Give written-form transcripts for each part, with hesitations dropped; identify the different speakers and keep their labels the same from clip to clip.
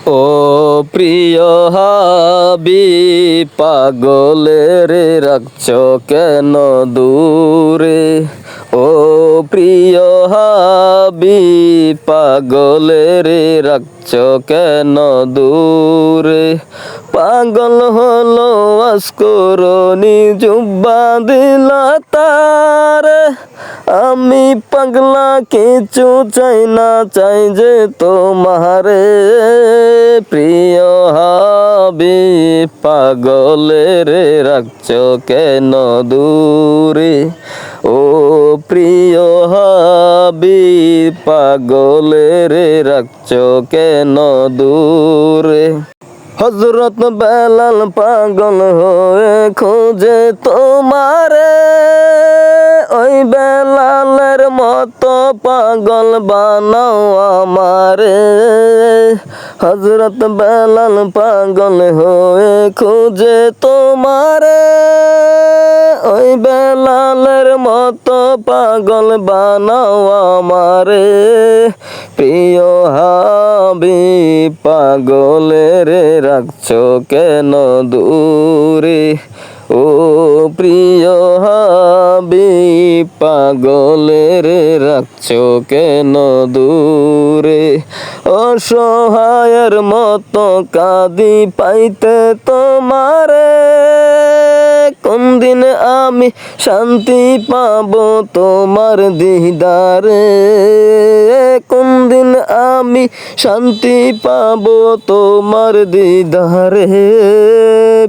Speaker 1: ও প্রিয় হাবিব পাগলের রাখছ কেন দূরে। ও প্রিয় হাবিব পাগলের রাখছ কেন দূরে। পাগল হলো আসকরণী জুব্বা দিলা তার। আমি পাগলা কিছু চাই না, চাই যে তোমারে। প্রিয় হাবিব পাগলের রাখছ কেন দূরে। ও প্রিয় হাবিব পাগলের রাখছ কেন দূরে। হযরত বেলাল পাগল হয়ে খোঁজে তোমারে। ওই বেলালের মতো পাগল বানাও আমারে। হযরত বেলাল পাগল হয়ে খোঁজে তোমারে। ওই বেলালের মতো পাগল বানাও আমারে। প্রিয় হাবিব পাগলের রাখছ কেন দূরে। ও প্রিয় হাবিব পাগলের রাখছ কেন দূরে। অসহায়ের মতো কাঁদি পাইতে তোমারে। কোন দিন আমি শান্তি পাবো তোমার দিদারে। কোন দিন আমি শান্তি পাবো তোমার দিদারে।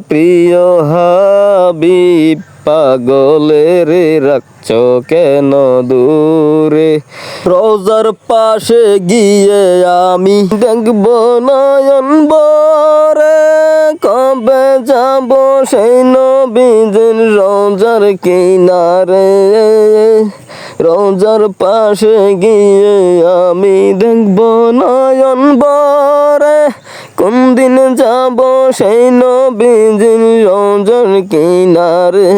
Speaker 1: প্রিয় হাবিব পাগলের রাখছ কেন দূরে। রোজার পাশে গিয়ে আমি দেখব নয়ন ভরে। কবে যাব সেই নবীজির রোজার কিনারে। রোজার পাশে গিয়ে আমি দেখব নয়ন ভরে। কোন দিন যাব সেই নবীজির রোজার কিনারে।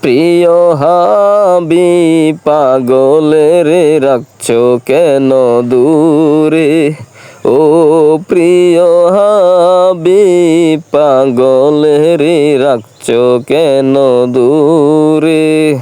Speaker 1: প্রিয় হাবিব পাগলের রাখছ কেন দূরে। ও প্রিয় হাবিব পাগলের রাখছ কেন দূরে।